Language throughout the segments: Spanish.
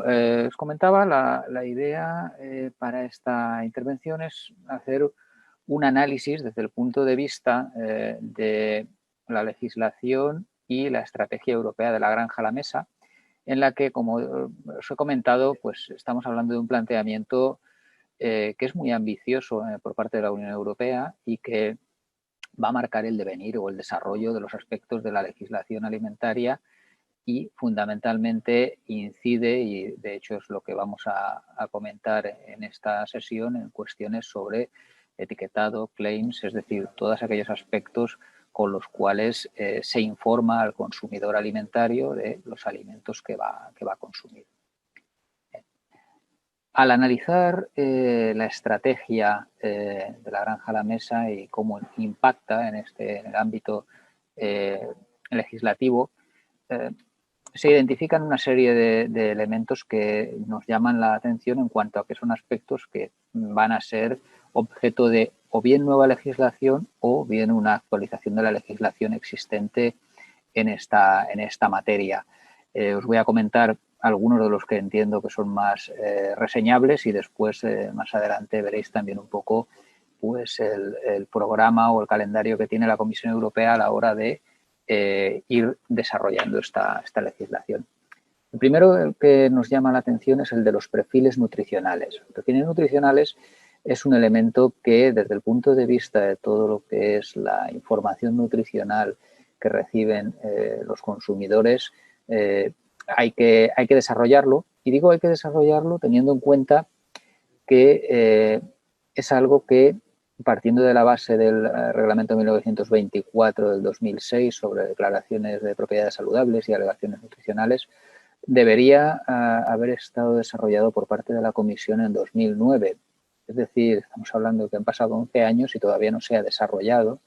os comentaba, la idea para esta intervención es hacer un análisis desde el punto de vista de la legislación y la estrategia europea de la granja a la mesa, en la que, como os he comentado, pues estamos hablando de un planteamiento que es muy ambicioso por parte de la Unión Europea y que va a marcar el devenir o el desarrollo de los aspectos de la legislación alimentaria y fundamentalmente incide, y de hecho es lo que vamos a comentar en esta sesión, en cuestiones sobre etiquetado, claims, es decir, todos aquellos aspectos con los cuales se informa al consumidor alimentario de los alimentos que va a consumir. Al analizar la estrategia de la granja a la mesa y cómo impacta en el ámbito legislativo, se identifican una serie de elementos que nos llaman la atención en cuanto a que son aspectos que van a ser objeto de o bien nueva legislación o bien una actualización de la legislación existente en esta materia. Os voy a comentar algunos de los que entiendo que son más reseñables y después más adelante veréis también un poco pues el programa o el calendario que tiene la Comisión Europea a la hora de ir desarrollando esta legislación. El primero que nos llama la atención es el de los perfiles nutricionales. Los perfiles nutricionales es un elemento que desde el punto de vista de todo lo que es la información nutricional que reciben los consumidores, hay que desarrollarlo. Y digo hay que desarrollarlo teniendo en cuenta que es algo que, partiendo de la base del reglamento 1924 del 2006 sobre declaraciones de propiedades saludables y alegaciones nutricionales, debería haber estado desarrollado por parte de la Comisión en 2009. Es decir, estamos hablando de que han pasado 11 años y todavía no se ha desarrollado,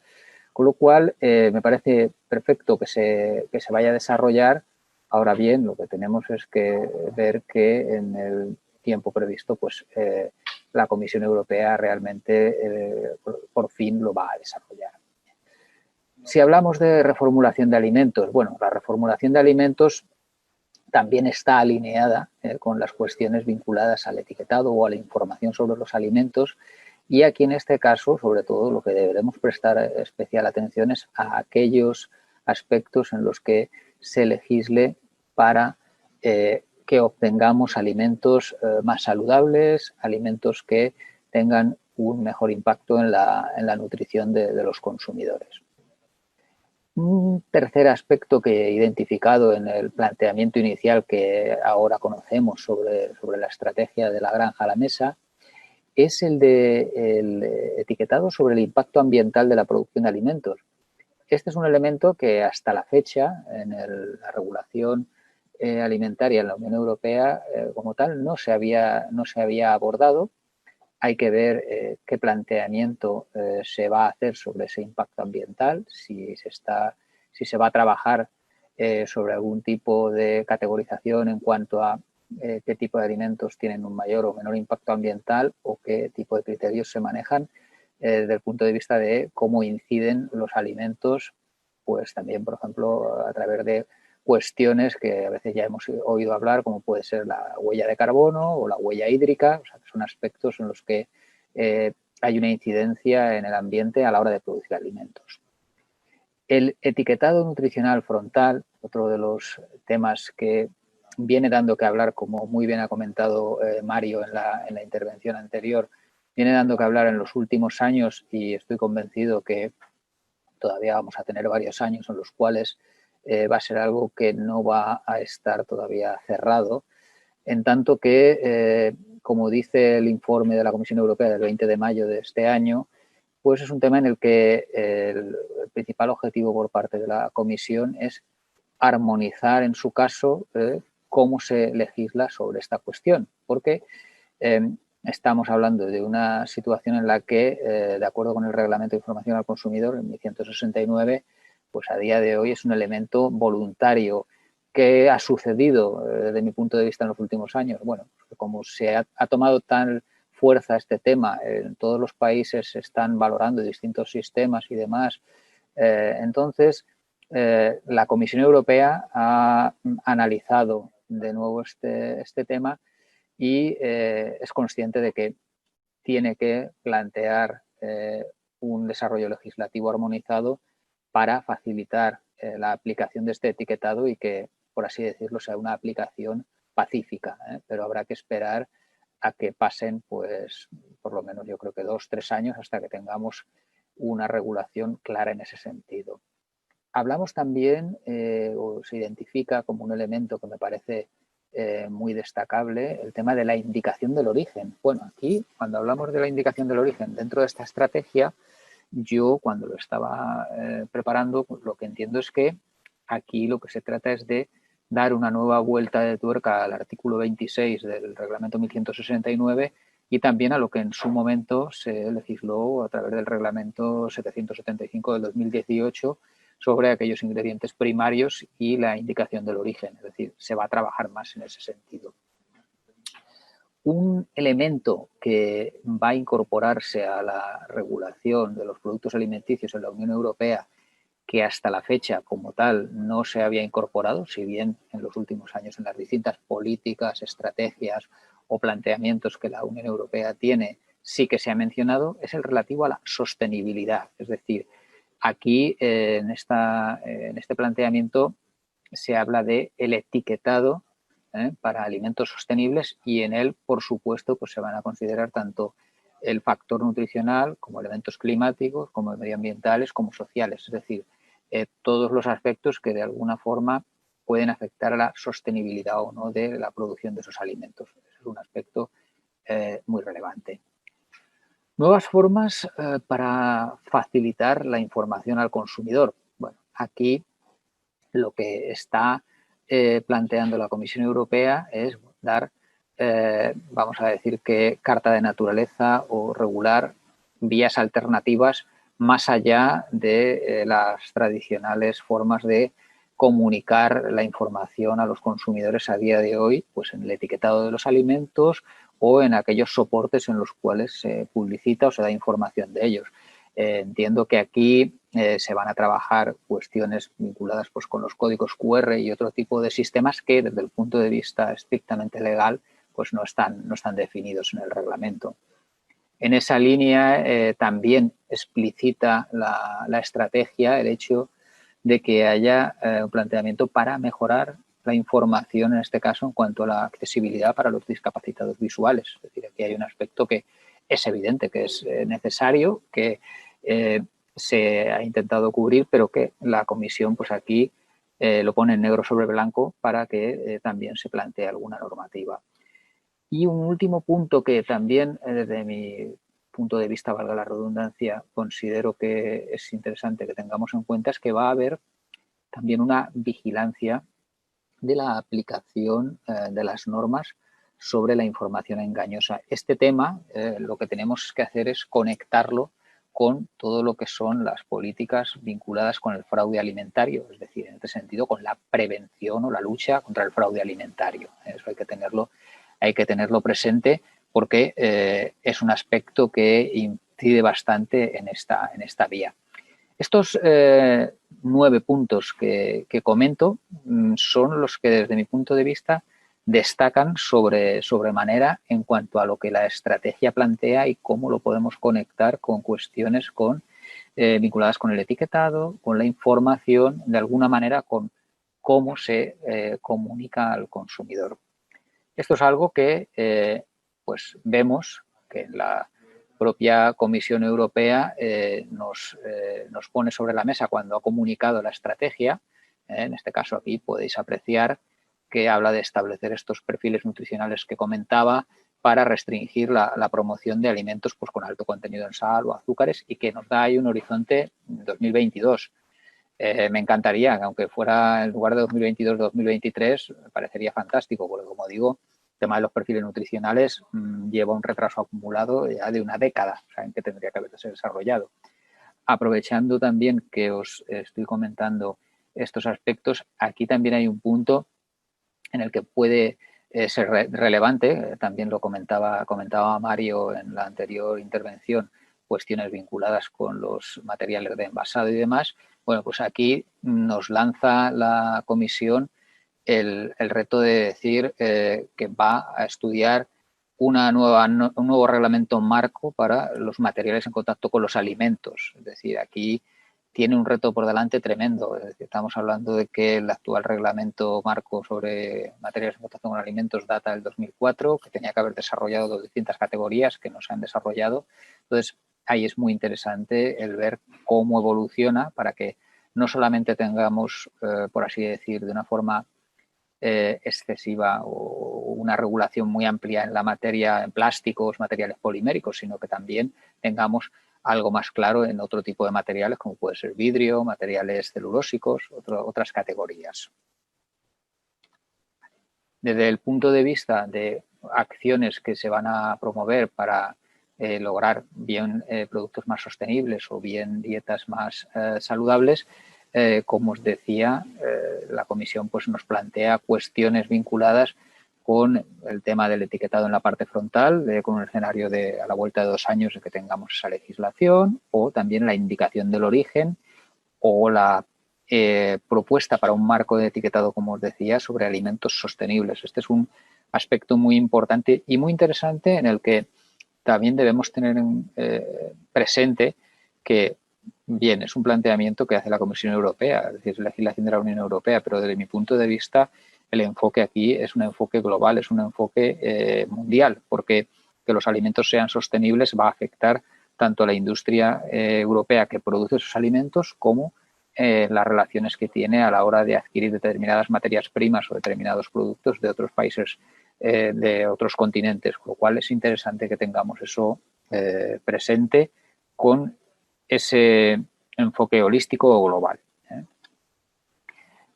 con lo cual me parece perfecto que se vaya a desarrollar. Ahora bien, lo que tenemos es que ver que en el tiempo previsto, pues la Comisión Europea realmente por fin lo va a desarrollar. Si hablamos de reformulación de alimentos, bueno, la reformulación de alimentos también está alineada con las cuestiones vinculadas al etiquetado o a la información sobre los alimentos, y aquí en este caso, sobre todo, lo que deberemos prestar especial atención es a aquellos aspectos en los que se legisle para que obtengamos alimentos más saludables, alimentos que tengan un mejor impacto en la nutrición de los consumidores. Un tercer aspecto que he identificado en el planteamiento inicial que ahora conocemos sobre la estrategia de la granja a la mesa es el etiquetado sobre el impacto ambiental de la producción de alimentos. Este es un elemento que hasta la fecha en la regulación alimentaria en la Unión Europea como tal no se había abordado. Hay que ver qué planteamiento se va a hacer sobre ese impacto ambiental, si se va a trabajar sobre algún tipo de categorización en cuanto a qué tipo de alimentos tienen un mayor o menor impacto ambiental o qué tipo de criterios se manejan desde el punto de vista de cómo inciden los alimentos, pues también, por ejemplo, a través de cuestiones que a veces ya hemos oído hablar, como puede ser la huella de carbono o la huella hídrica, o sea, que son aspectos en los que hay una incidencia en el ambiente a la hora de producir alimentos. El etiquetado nutricional frontal, otro de los temas que viene dando que hablar, como muy bien ha comentado Mario en la intervención anterior, viene dando que hablar en los últimos años y estoy convencido que todavía vamos a tener varios años en los cuales va a ser algo que no va a estar todavía cerrado, en tanto que, como dice el informe de la Comisión Europea del 20 de mayo de este año, pues es un tema en el que el principal objetivo por parte de la Comisión es armonizar, en su caso, cómo se legisla sobre esta cuestión, porque estamos hablando de una situación en la que, de acuerdo con el Reglamento de Información al Consumidor, en 1169, pues a día de hoy es un elemento voluntario. ¿Qué ha sucedido desde mi punto de vista en los últimos años? Bueno, como se ha tomado tal fuerza este tema, en todos los países se están valorando distintos sistemas y demás, entonces la Comisión Europea ha analizado de nuevo este tema y es consciente de que tiene que plantear un desarrollo legislativo armonizado para facilitar la aplicación de este etiquetado y que, por así decirlo, sea una aplicación pacífica, pero habrá que esperar a que pasen, pues, por lo menos yo creo que 2 o 3 años hasta que tengamos una regulación clara en ese sentido. Hablamos también, o se identifica como un elemento que me parece muy destacable, el tema de la indicación del origen. Bueno, aquí, cuando hablamos de la indicación del origen dentro de esta estrategia, yo cuando lo estaba preparando, pues, lo que entiendo es que aquí lo que se trata es de dar una nueva vuelta de tuerca al artículo 26 del reglamento 1169 y también a lo que en su momento se legisló a través del reglamento 775 del 2018 sobre aquellos ingredientes primarios y la indicación del origen. Es decir, se va a trabajar más en ese sentido. Un elemento que va a incorporarse a la regulación de los productos alimenticios en la Unión Europea, que hasta la fecha como tal no se había incorporado, si bien en los últimos años en las distintas políticas, estrategias o planteamientos que la Unión Europea tiene sí que se ha mencionado, es el relativo a la sostenibilidad. Es decir, aquí en este planteamiento se habla de el etiquetado para alimentos sostenibles y en él, por supuesto, pues se van a considerar tanto el factor nutricional como elementos climáticos, como medioambientales, como sociales. Es decir, todos los aspectos que de alguna forma pueden afectar a la sostenibilidad o no de la producción de esos alimentos. Es un aspecto muy relevante. Nuevas formas para facilitar la información al consumidor. Bueno, aquí lo que está planteando la Comisión Europea es dar, vamos a decir que carta de naturaleza o regular vías alternativas más allá de las tradicionales formas de comunicar la información a los consumidores a día de hoy, pues en el etiquetado de los alimentos o en aquellos soportes en los cuales se publicita o se da información de ellos. Entiendo que aquí se van a trabajar cuestiones vinculadas pues, con los códigos QR y otro tipo de sistemas que desde el punto de vista estrictamente legal pues no están definidos en el reglamento. En esa línea también explicita la estrategia el hecho de que haya un planteamiento para mejorar la información, en este caso, en cuanto a la accesibilidad para los discapacitados visuales. Es decir, aquí hay un aspecto que es evidente, que es necesario, que se ha intentado cubrir, pero que la Comisión, pues aquí, lo pone en negro sobre blanco para que también se plantee alguna normativa. Y un último punto que también, desde mi punto de vista, valga la redundancia, considero que es interesante que tengamos en cuenta es que va a haber también una vigilancia de la aplicación de las normas sobre la información engañosa. Este tema lo que tenemos que hacer es conectarlo con todo lo que son las políticas vinculadas con el fraude alimentario, es decir, en este sentido, con la prevención o la lucha contra el fraude alimentario. Eso hay que tenerlo presente porque es un aspecto que incide bastante en esta vía. Estos 9 puntos que comento son los que desde mi punto de vista destacan sobremanera en cuanto a lo que la estrategia plantea y cómo lo podemos conectar con cuestiones vinculadas con el etiquetado, con la información, de alguna manera con cómo se comunica al consumidor. Esto es algo que pues vemos que en la propia Comisión Europea nos pone sobre la mesa cuando ha comunicado la estrategia. En este caso aquí podéis apreciar que habla de establecer estos perfiles nutricionales que comentaba para restringir la promoción de alimentos pues, con alto contenido en sal o azúcares y que nos da ahí un horizonte 2022. Me encantaría que aunque fuera en lugar de 2022-2023, me parecería fantástico, porque como digo, el tema de los perfiles nutricionales lleva un retraso acumulado ya de una década, o sea, en que tendría que haberse desarrollado. Aprovechando también que os estoy comentando estos aspectos, aquí también hay un punto en el que puede ser relevante, también lo comentaba Mario en la anterior intervención, cuestiones vinculadas con los materiales de envasado y demás. Bueno, pues aquí nos lanza la Comisión el reto de decir que va a estudiar un nuevo reglamento marco para los materiales en contacto con los alimentos. Es decir, aquí tiene un reto por delante tremendo. Es decir, estamos hablando de que el actual reglamento marco sobre materiales en contacto con alimentos data del 2004, que tenía que haber desarrollado distintas categorías que no se han desarrollado. Entonces, ahí es muy interesante el ver cómo evoluciona para que no solamente tengamos, por así decir, de una forma excesiva o una regulación muy amplia en la materia, en plásticos, materiales poliméricos, sino que también tengamos algo más claro en otro tipo de materiales, como puede ser vidrio, materiales celulósicos, otras categorías. Desde el punto de vista de acciones que se van a promover para lograr bien productos más sostenibles o bien dietas más saludables, como os decía, la Comisión pues, nos plantea cuestiones vinculadas con el tema del etiquetado en la parte frontal, con un escenario de a la vuelta de 2 años de que tengamos esa legislación, o también la indicación del origen o la propuesta para un marco de etiquetado, como os decía, sobre alimentos sostenibles. Este es un aspecto muy importante y muy interesante en el que también debemos tener presente que, bien, es un planteamiento que hace la Comisión Europea, es decir, es legislación de la Unión Europea, pero desde mi punto de vista el enfoque aquí es un enfoque global, es un enfoque mundial, porque que los alimentos sean sostenibles va a afectar tanto a la industria europea que produce esos alimentos como las relaciones que tiene a la hora de adquirir determinadas materias primas o determinados productos de otros países, de otros continentes, con lo cual es interesante que tengamos eso presente con ese enfoque holístico o global.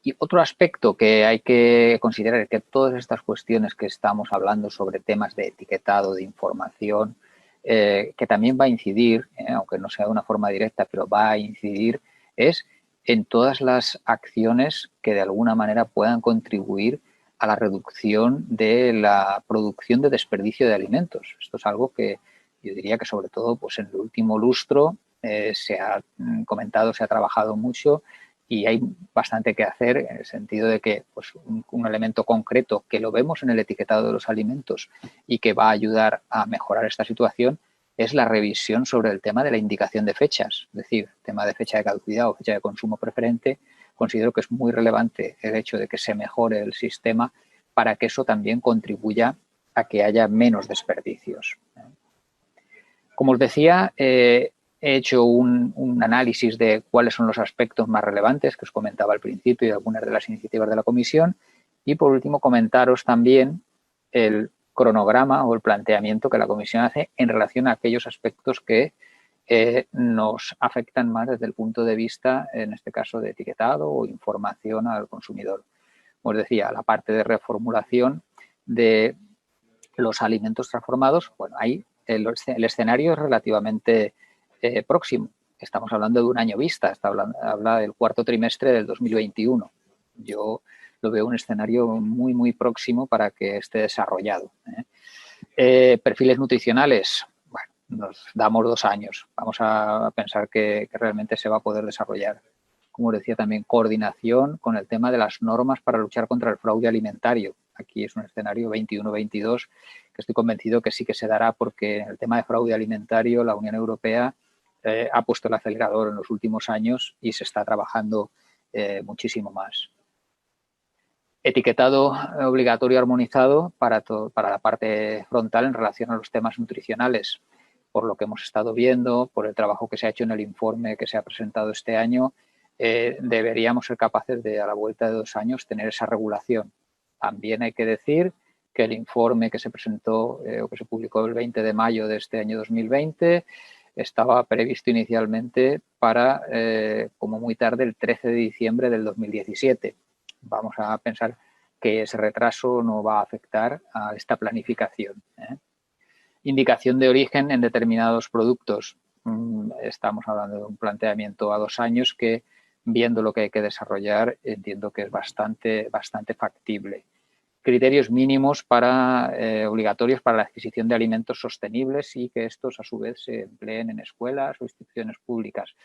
Y otro aspecto que hay que considerar es que todas estas cuestiones que estamos hablando sobre temas de etiquetado, de información, que también va a incidir, aunque no sea de una forma directa, pero va a incidir, es en todas las acciones que de alguna manera puedan contribuir a la reducción de la producción de desperdicio de alimentos. Esto es algo que yo diría que sobre todo pues en el último lustro se ha comentado, se ha trabajado mucho y hay bastante que hacer en el sentido de que pues, un elemento concreto que lo vemos en el etiquetado de los alimentos y que va a ayudar a mejorar esta situación es la revisión sobre el tema de la indicación de fechas, es decir, tema de fecha de caducidad o fecha de consumo preferente. Considero que es muy relevante el hecho de que se mejore el sistema para que eso también contribuya a que haya menos desperdicios. Como os decía, he hecho un análisis de cuáles son los aspectos más relevantes que os comentaba al principio y algunas de las iniciativas de la Comisión. Y, por último, comentaros también el cronograma o el planteamiento que la Comisión hace en relación a aquellos aspectos que nos afectan más desde el punto de vista, en este caso, de etiquetado o información al consumidor. Como os decía, la parte de reformulación de los alimentos transformados, bueno, ahí el escenario es relativamente próximo. Estamos hablando de un año vista, habla del cuarto trimestre del 2021. Yo lo veo un escenario muy, muy próximo para que esté desarrollado. Perfiles nutricionales, bueno, nos damos 2 años. Vamos a pensar que realmente se va a poder desarrollar. Como decía también, coordinación con el tema de las normas para luchar contra el fraude alimentario. Aquí es un escenario 21-22 que estoy convencido que sí que se dará porque en el tema de fraude alimentario la Unión Europea ha puesto el acelerador en los últimos años y se está trabajando muchísimo más. Etiquetado obligatorio armonizado para la parte frontal en relación a los temas nutricionales. Por lo que hemos estado viendo, por el trabajo que se ha hecho en el informe que se ha presentado este año, deberíamos ser capaces de, a la vuelta de 2 años, tener esa regulación. También hay que decir que el informe que se presentó o que se publicó el 20 de mayo de este año 2020 estaba previsto inicialmente para, como muy tarde, el 13 de diciembre del 2017. Vamos a pensar que ese retraso no va a afectar a esta planificación. Indicación de origen en determinados productos. Estamos hablando de un planteamiento a 2 años que, viendo lo que hay que desarrollar, entiendo que es bastante factible. Criterios mínimos obligatorios para la adquisición de alimentos sostenibles y que estos, a su vez, se empleen en escuelas o instituciones públicas.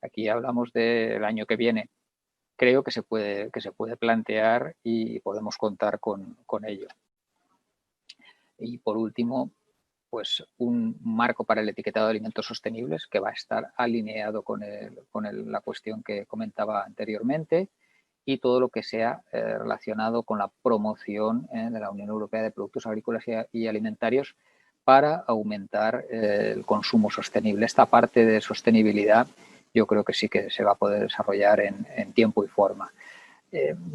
Aquí hablamos del año que viene. creo que se puede plantear y podemos contar con ello. Y por último, pues un marco para el etiquetado de alimentos sostenibles que va a estar alineado con la cuestión que comentaba anteriormente, y todo lo que sea relacionado con la promoción de la Unión Europea de productos agrícolas y alimentarios para aumentar el consumo sostenible. Esta parte de sostenibilidad yo creo que sí que se va a poder desarrollar en tiempo y forma.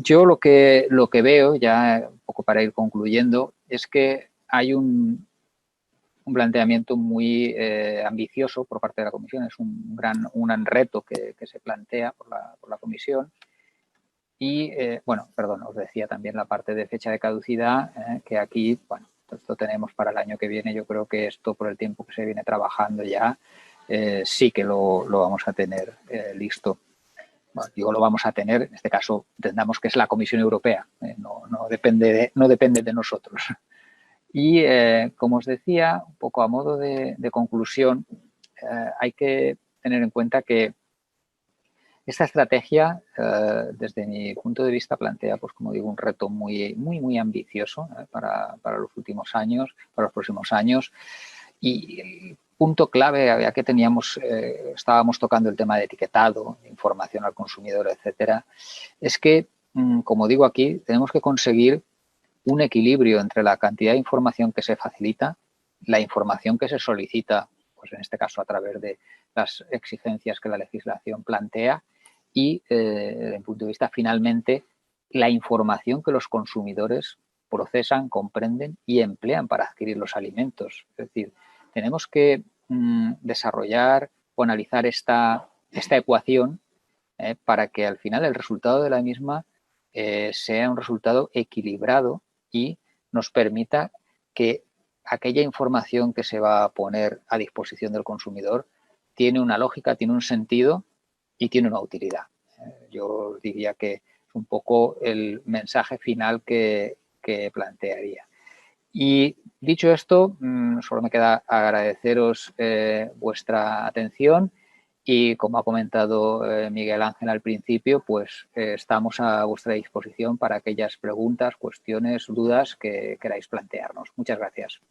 Yo lo que veo, ya un poco para ir concluyendo, es que hay un planteamiento muy ambicioso por parte de la Comisión. Es un gran reto que se plantea por la Comisión. Y, os decía también la parte de fecha de caducidad, que aquí, bueno, esto tenemos para el año que viene. Yo creo que esto, por el tiempo que se viene trabajando ya, sí que lo vamos a tener listo. Bueno, digo, lo vamos a tener, en este caso entendamos que es la Comisión Europea, no depende de nosotros. Y, como os decía, un poco a modo de conclusión, hay que tener en cuenta que esta estrategia, desde mi punto de vista, plantea, pues como digo, un reto muy ambicioso para los últimos años, para los próximos años. Y el punto clave, ya que estábamos tocando el tema de etiquetado, información al consumidor, etcétera, es que, como digo aquí, tenemos que conseguir un equilibrio entre la cantidad de información que se facilita, la información que se solicita, pues en este caso a través de las exigencias que la legislación plantea, y, desde mi punto de vista, finalmente, la información que los consumidores procesan, comprenden y emplean para adquirir los alimentos. Es decir, tenemos que desarrollar o analizar esta ecuación para que al final el resultado de la misma sea un resultado equilibrado y nos permita que aquella información que se va a poner a disposición del consumidor tiene una lógica, tiene un sentido y tiene una utilidad. Yo diría que es un poco el mensaje final que plantearía. Y dicho esto, solo me queda agradeceros vuestra atención, y, como ha comentado Miguel Ángel al principio, pues estamos a vuestra disposición para aquellas preguntas, cuestiones, dudas que queráis plantearnos. Muchas gracias.